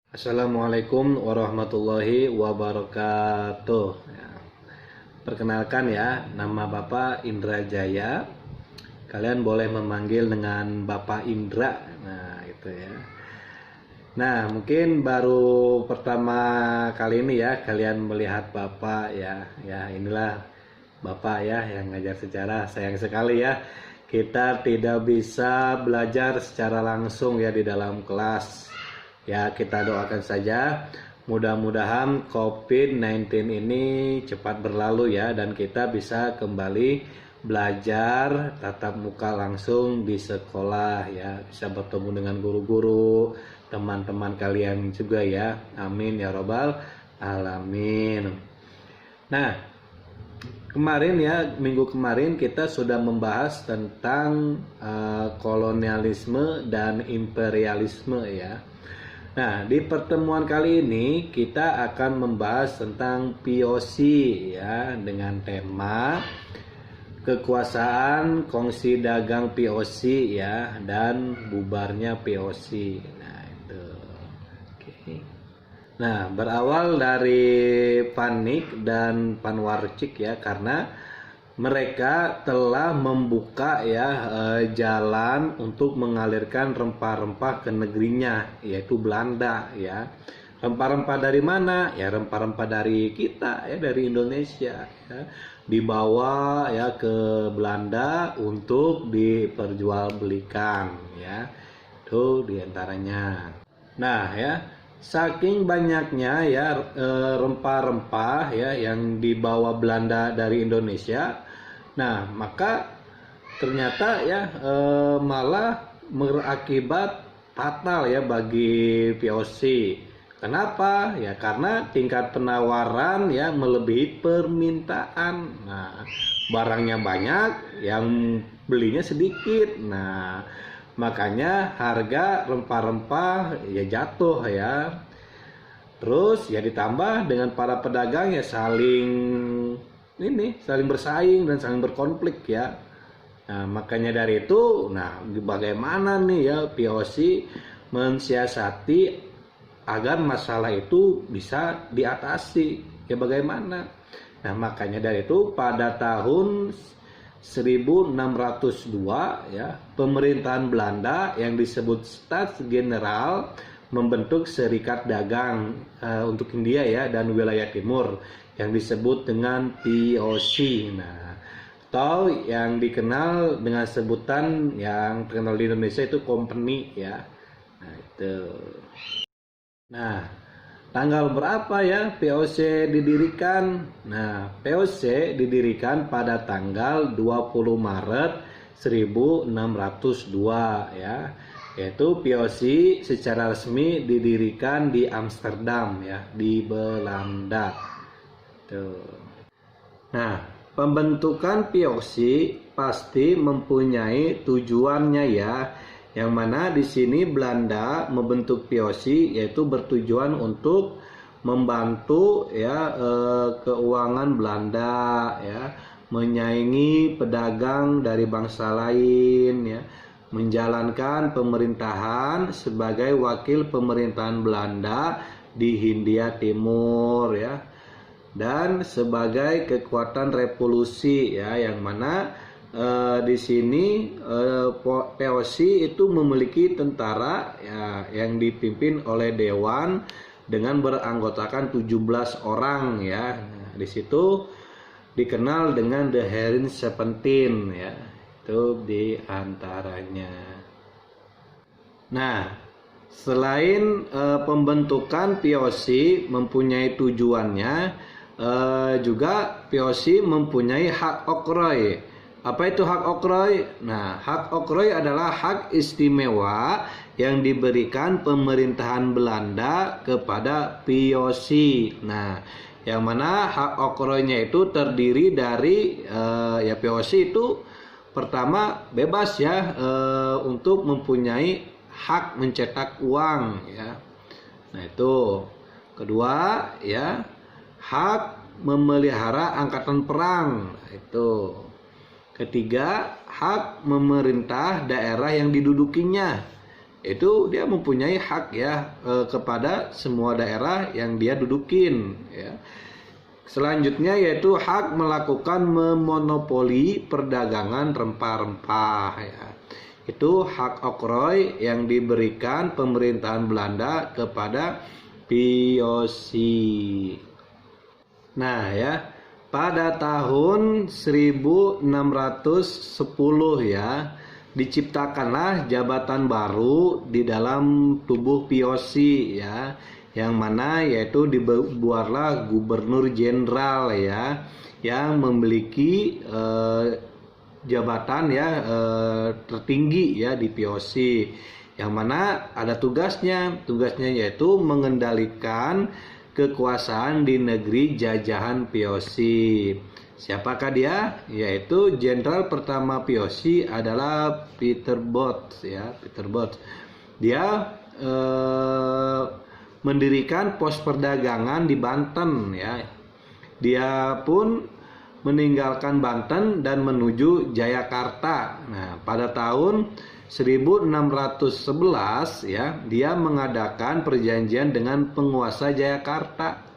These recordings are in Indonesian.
Assalamualaikum warahmatullahi wabarakatuh. Ya, perkenalkan ya, nama Bapak Indra Jaya. Kalian boleh memanggil dengan Bapak Indra. Nah, itu ya. Nah, mungkin baru pertama kali ini ya kalian melihat Bapak ya. Ya, inilah Bapak ya yang ngajar sejarah. Sayang sekali ya kita tidak bisa belajar secara langsung ya di dalam kelas. Ya, kita doakan saja mudah-mudahan COVID-19 ini cepat berlalu ya dan kita bisa kembali belajar tatap muka langsung di sekolah ya, bisa bertemu dengan guru-guru, teman-teman kalian juga ya. Amin ya robbal alamin. Nah, kemarin ya, minggu kemarin kita sudah membahas tentang kolonialisme dan imperialisme ya. Nah, di pertemuan kali ini kita akan membahas tentang POC ya dengan tema kekuasaan kongsi dagang POC ya dan bubarnya POC. Nah, itu. Oke. Nah, berawal dari Panik dan Panwarcik ya karena mereka telah membuka ya jalan untuk mengalirkan rempah-rempah ke negerinya yaitu Belanda ya. Rempah-rempah dari mana? Ya rempah-rempah dari kita ya, dari Indonesia ya. Dibawa ya ke Belanda untuk diperjualbelikan ya. Itu diantaranya. Nah ya, saking banyaknya ya rempah-rempah ya yang dibawa Belanda dari Indonesia. Nah, maka ternyata ya malah berakibat fatal ya bagi POC. Kenapa? Ya karena tingkat penawaran ya melebihi permintaan. Nah, barangnya banyak, yang belinya sedikit. Nah, makanya harga rempah-rempah ya jatuh ya. Terus ya ditambah dengan para pedagang ya saling bersaing dan saling berkonflik ya. Nah, makanya dari itu, nah bagaimana nih ya POC mensiasati agar masalah itu bisa diatasi ya bagaimana. Nah, makanya dari itu pada tahun 1602 ya pemerintahan Belanda yang disebut Staats-Generaal membentuk serikat dagang untuk India ya dan wilayah timur yang disebut dengan POC. Nah, atau yang dikenal dengan sebutan yang terkenal di Indonesia itu company ya. Nah, itu. Nah, tanggal berapa ya POC didirikan? Nah, POC didirikan pada tanggal 20 Maret 1602 ya. Yaitu POC secara resmi didirikan di Amsterdam ya, di Belanda. Tuh. Nah, pembentukan POC pasti mempunyai tujuannya ya. Yang mana di sini Belanda membentuk POC yaitu bertujuan untuk membantu ya keuangan Belanda ya, menyaingi pedagang dari bangsa lain ya, menjalankan pemerintahan sebagai wakil pemerintahan Belanda di Hindia Timur ya, dan sebagai kekuatan revolusi ya, yang mana di sini POC itu memiliki tentara ya, yang dipimpin oleh dewan dengan beranggotakan 17 orang ya. Nah, di situ dikenal dengan The Herin 17 ya. Itu di antaranya. Nah, selain pembentukan POC mempunyai tujuannya, juga POC mempunyai hak oktroy. Apa itu hak oktroy? Nah, hak oktroy adalah hak istimewa yang diberikan pemerintahan Belanda kepada POC. Nah, yang mana hak oktroynya itu terdiri dari ya POC itu pertama bebas ya untuk mempunyai hak mencetak uang ya. Nah, itu. Kedua ya, hak memelihara angkatan perang. Nah, itu. Ketiga, hak memerintah daerah yang didudukinya, itu dia mempunyai hak ya kepada semua daerah yang dia dudukin ya. Selanjutnya yaitu hak melakukan memonopoli perdagangan rempah-rempah ya. Itu hak oktroy yang diberikan pemerintahan Belanda kepada VOC. Nah ya, pada tahun 1610 ya, diciptakanlah jabatan baru di dalam tubuh VOC ya, yang mana yaitu dibuatlah gubernur jenderal ya, yang memiliki jabatan ya tertinggi ya di VOC, yang mana ada tugasnya yaitu mengendalikan kekuasaan di negeri jajahan VOC. Siapakah dia? Yaitu jenderal pertama VOC adalah Peter Both ya, Peter Both. Dia mendirikan pos perdagangan di Banten ya. Dia pun meninggalkan Banten dan menuju Jayakarta. Nah, pada tahun 1611 ya, dia mengadakan perjanjian dengan penguasa Jayakarta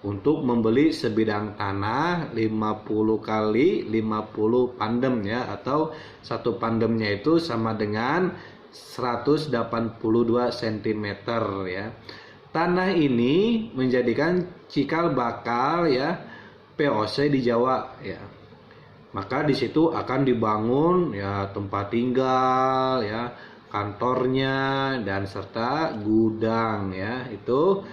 untuk membeli sebidang tanah 50 kali 50 pandem ya, atau satu pandemnya itu sama dengan 182 cm ya. Tanah ini menjadikan cikal bakal ya VOC di Jawa ya. Maka di situ akan dibangun ya tempat tinggal ya, kantornya dan serta gudang ya. Itu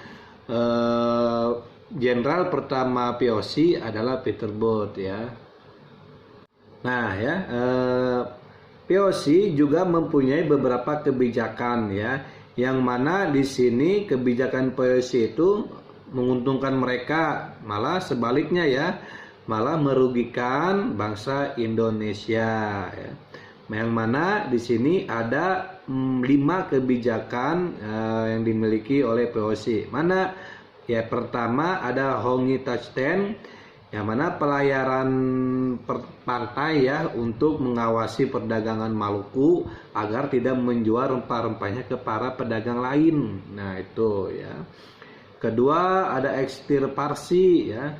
jenderal pertama VOC adalah Peter Both ya. Nah ya, VOC juga mempunyai beberapa kebijakan ya, yang mana di sini kebijakan VOC itu menguntungkan mereka, malah sebaliknya ya, malah merugikan bangsa Indonesia ya. Yang mana di sini ada 5 kebijakan yang dimiliki oleh VOC. Mana ya, pertama ada Hongitasten, yang mana pelayaran pantai ya untuk mengawasi perdagangan Maluku agar tidak menjual rempah-rempahnya ke para pedagang lain. Nah itu ya. Kedua ada ekstirpasi ya.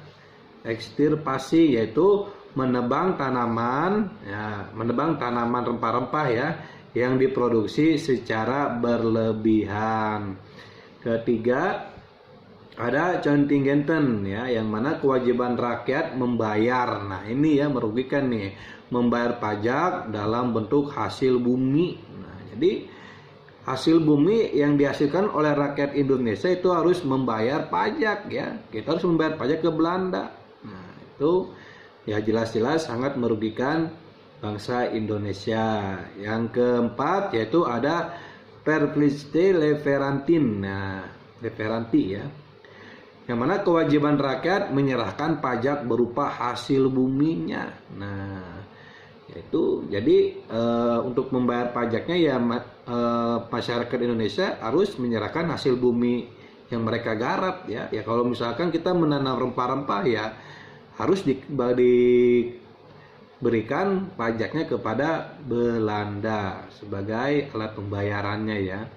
Ekstirpasi yaitu menebang tanaman ya, menebang tanaman rempah-rempah ya yang diproduksi secara berlebihan. Ketiga ada contingenten ya, yang mana kewajiban rakyat membayar. Nah ini ya merugikan nih, membayar pajak dalam bentuk hasil bumi. Nah jadi hasil bumi yang dihasilkan oleh rakyat Indonesia itu harus membayar pajak ya. Kita harus membayar pajak ke Belanda. Nah, itu ya jelas-jelas sangat merugikan bangsa Indonesia. Yang keempat yaitu ada Verplichte Leverantin. Nah, Leveranti ya. Yang mana kewajiban rakyat menyerahkan pajak berupa hasil buminya. Nah, yaitu jadi untuk membayar pajaknya ya masyarakat Indonesia harus menyerahkan hasil bumi yang mereka garap ya. Ya kalau misalkan kita menanam rempah-rempah ya harus diberikan pajaknya kepada Belanda sebagai alat pembayarannya ya.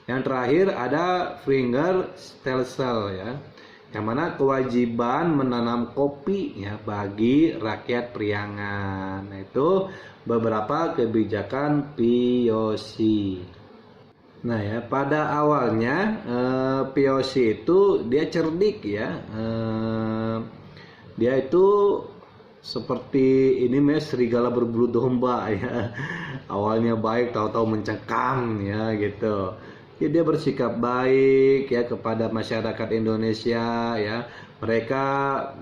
Yang terakhir ada Vingerstelsel ya, yang mana kewajiban menanam kopi ya bagi rakyat Priangan. Nah, itu beberapa kebijakan VOC. Nah ya, pada awalnya VOC itu dia cerdik ya. Dia itu seperti ini serigala berbulu domba ya. Awalnya baik, tahu-tahu mencekam ya gitu. Ya, dia bersikap baik ya kepada masyarakat Indonesia ya. Mereka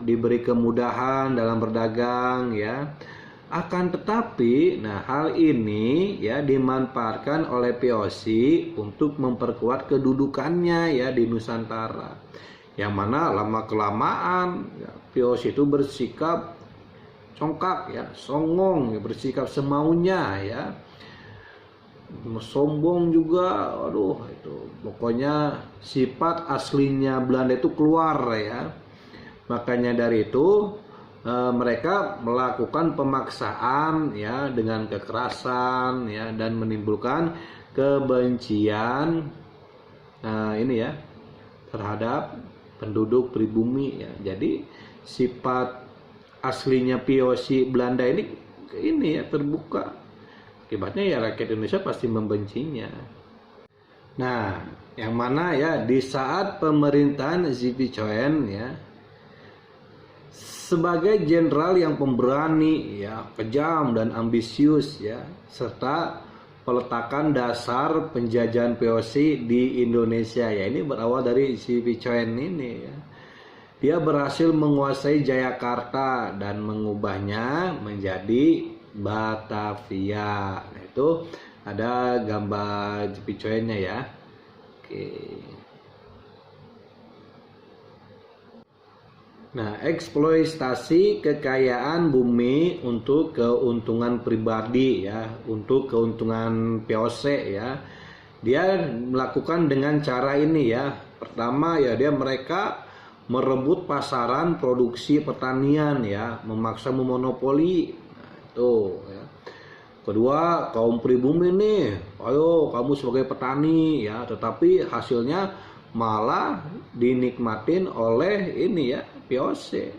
diberi kemudahan dalam berdagang ya. Akan tetapi, nah hal ini ya dimanfaatkan oleh VOC untuk memperkuat kedudukannya ya di Nusantara. Yang mana lama kelamaan ya, VOC itu bersikap congkak ya, songong ya, bersikap semaunya ya. Sombong juga, aduh itu pokoknya sifat aslinya Belanda itu keluar ya. Makanya dari itu mereka melakukan pemaksaan ya dengan kekerasan ya dan menimbulkan kebencian ini ya terhadap penduduk pribumi ya. Jadi sifat aslinya POC Belanda ini ya terbuka. Akibatnya ya rakyat Indonesia pasti membencinya. Nah, yang mana ya di saat pemerintahan Zipicuen ya sebagai jenderal yang pemberani ya, kejam dan ambisius ya, serta peletakan dasar penjajahan VOC di Indonesia ya, ini berawal dari Zipicuen ini ya. Dia berhasil menguasai Jayakarta dan mengubahnya menjadi Batavia. Nah, itu ada gambar Zipicuennya ya. Oke. Nah, eksploitasi kekayaan bumi untuk keuntungan pribadi ya, untuk keuntungan POC ya. Dia melakukan dengan cara ini ya. Pertama ya mereka merebut pasaran produksi pertanian ya, memaksa memonopoli. Nah, itu ya. Kedua, kaum pribumi nih, ayo kamu sebagai petani ya, tetapi hasilnya malah dinikmatin oleh ini ya, POC.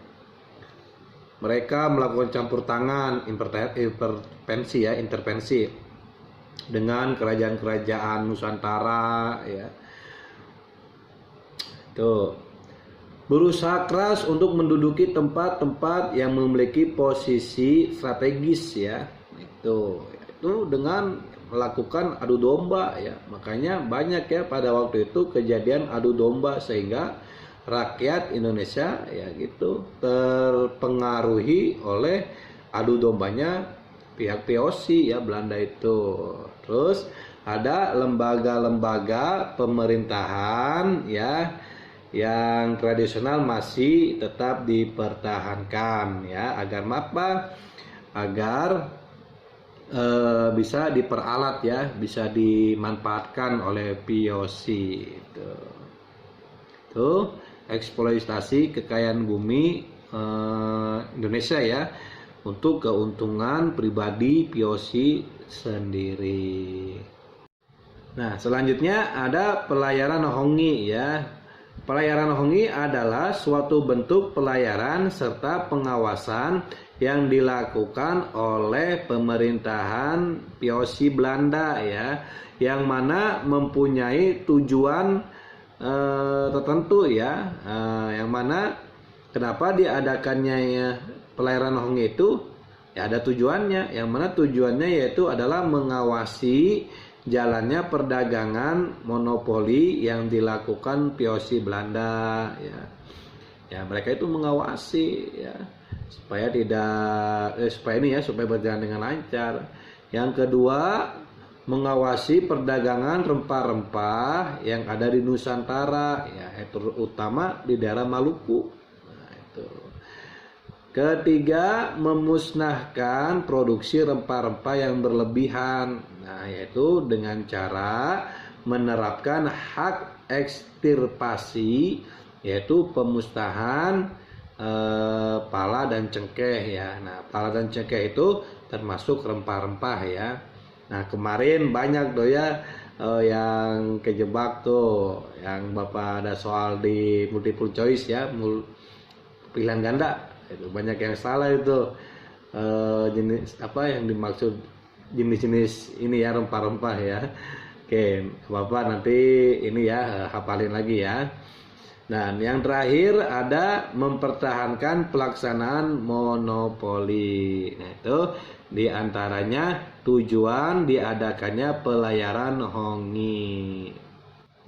Mereka melakukan campur tangan, intervensi dengan kerajaan-kerajaan Nusantara ya. Tuh. Berusaha keras untuk menduduki tempat-tempat yang memiliki posisi strategis ya. Itu dengan melakukan adu domba ya. Makanya banyak ya pada waktu itu kejadian adu domba sehingga rakyat Indonesia ya gitu terpengaruhi oleh adu dombanya pihak POC ya Belanda itu. Terus ada lembaga-lembaga pemerintahan ya yang tradisional masih tetap dipertahankan ya, agar apa? Agar bisa diperalat ya, bisa dimanfaatkan oleh POC itu. Tuh, eksploitasi kekayaan bumi Indonesia ya untuk keuntungan pribadi POC sendiri. Nah, selanjutnya ada pelayaran Honggi ya. Pelayaran Honggi adalah suatu bentuk pelayaran serta pengawasan yang dilakukan oleh pemerintahan POC Belanda ya, yang mana mempunyai tujuan tertentu ya, yang mana kenapa diadakannya ya, pelayaran Honggi itu ya ada tujuannya, yang mana tujuannya yaitu adalah mengawasi jalannya perdagangan monopoli yang dilakukan POC Belanda ya. Ya mereka itu mengawasi ya supaya supaya berjalan dengan lancar. Yang kedua, mengawasi perdagangan rempah-rempah yang ada di Nusantara ya, terutama di daerah Maluku. Nah, itu. Ketiga, memusnahkan produksi rempah-rempah yang berlebihan. Nah, yaitu dengan cara menerapkan hak ekstirpasi, yaitu pemusnahan pala dan cengkeh ya. Nah, pala dan cengkeh itu termasuk rempah-rempah ya. Nah, kemarin banyak ya yang kejebak tuh, yang Bapak ada soal di multiple choice ya, pilihan ganda. Itu banyak yang salah itu jenis apa yang dimaksud jenis-jenis ini ya, rempah-rempah ya. Oke, Bapak nanti ini ya hafalin lagi ya. Nah, yang terakhir ada mempertahankan pelaksanaan monopoli. Nah, itu diantaranya tujuan diadakannya pelayaran Honggi.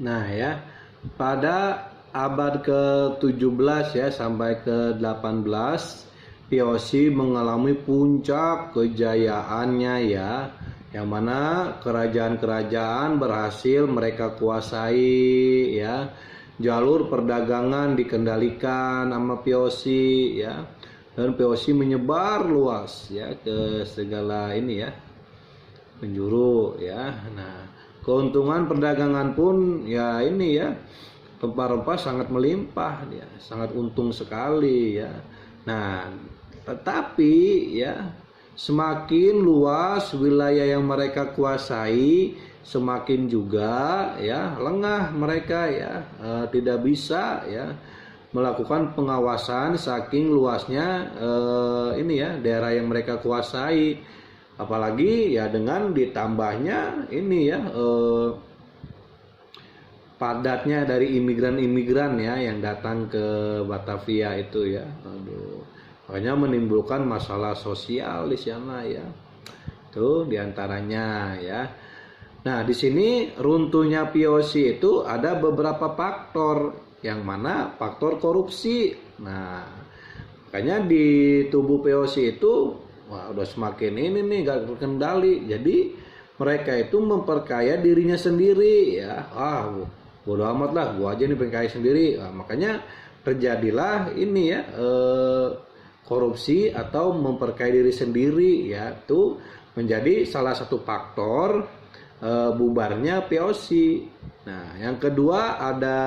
Nah ya, pada abad ke-17 ya sampai ke-18 POC mengalami puncak kejayaannya ya, yang mana kerajaan-kerajaan berhasil mereka kuasai ya. Jalur perdagangan dikendalikan sama POC ya, dan POC menyebar luas ya ke segala ini ya penjuru ya. Nah, keuntungan perdagangan pun ya ini ya, rempah-rempah sangat melimpah ya, sangat untung sekali ya. Nah, tetapi ya semakin luas wilayah yang mereka kuasai, semakin juga ya lengah mereka ya, tidak bisa ya melakukan pengawasan saking luasnya ini ya daerah yang mereka kuasai. Apalagi ya dengan ditambahnya ini ya padatnya dari imigran-imigran ya yang datang ke Batavia itu ya. Aduh, makanya menimbulkan masalah sosial di sana ya. Tuh diantaranya ya. Nah, di sini runtuhnya POC itu ada beberapa faktor, yang mana faktor korupsi. Nah, makanya di tubuh POC itu wah udah semakin ini nih gak terkendali. Jadi mereka itu memperkaya dirinya sendiri ya. Bodo amat lah, gua aja nih perkaya sendiri. Nah, makanya terjadilah ini ya korupsi atau memperkaya diri sendiri ya. Itu menjadi salah satu faktor bubarnya POC. Nah, yang kedua ada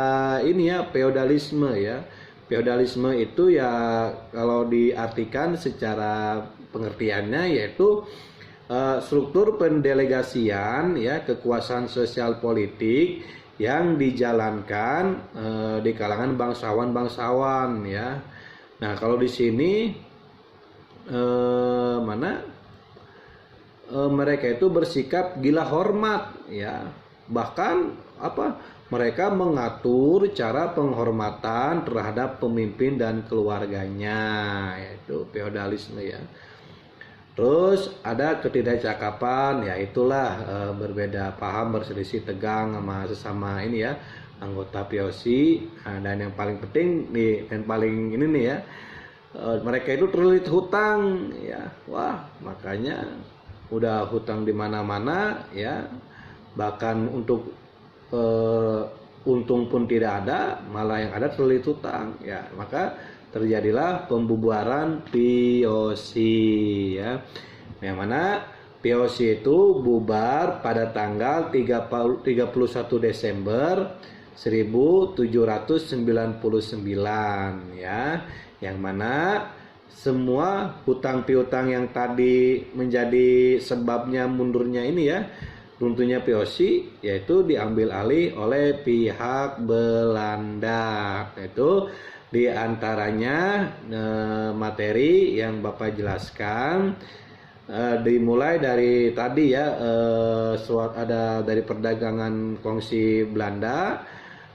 ini ya feodalisme ya. Feodalisme itu ya kalau diartikan secara pengertiannya yaitu struktur pendelegasian ya kekuasaan sosial politik yang dijalankan di kalangan bangsawan-bangsawan ya. Nah, kalau di sini mereka itu bersikap gila hormat ya. Bahkan mereka mengatur cara penghormatan terhadap pemimpin dan keluarganya, yaitu feodalisme ya. Terus ada ketidakcakapan, ya itulah berbeda paham, berselisih tegang sama sesama ini ya anggota POC. Nah, dan yang paling penting nih, dan paling ini nih ya, mereka itu terlilit hutang ya. Wah, makanya udah hutang di mana-mana ya. Bahkan untuk untung pun tidak ada, malah yang ada terlilit hutang ya. Maka terjadilah pembubaran POC ya. Yang mana POC itu bubar pada tanggal 31 Desember 1799 ya. Yang mana semua hutang piutang yang tadi menjadi sebabnya mundurnya ini ya, runtuhnya POC, yaitu diambil alih oleh pihak Belanda. Itu di antaranya materi yang Bapak jelaskan dimulai dari tadi ya, ada dari perdagangan kongsi Belanda,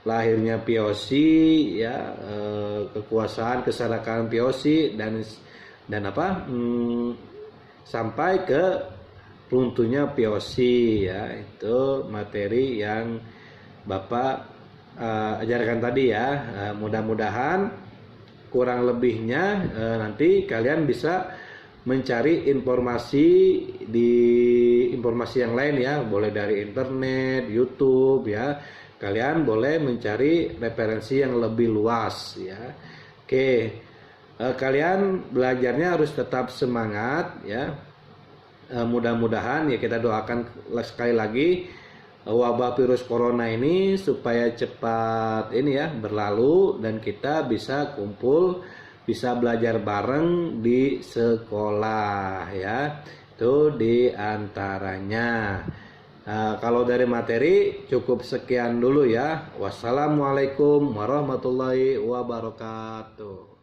lahirnya POC ya, kekuasaan kesadaran POC dan sampai ke runtuhnya POC ya. Itu materi yang Bapak ajarkan tadi ya. Mudah-mudahan kurang lebihnya nanti kalian bisa mencari informasi yang lain ya, boleh dari internet, YouTube ya. Kalian boleh mencari referensi yang lebih luas ya. Oke, kalian belajarnya harus tetap semangat ya. Mudah-mudahan ya, kita doakan sekali lagi wabah virus corona ini supaya cepat ini ya berlalu dan kita bisa kumpul, bisa belajar bareng di sekolah ya. Itu di antaranya. Kalau dari materi cukup sekian dulu ya. Wassalamualaikum warahmatullahi wabarakatuh.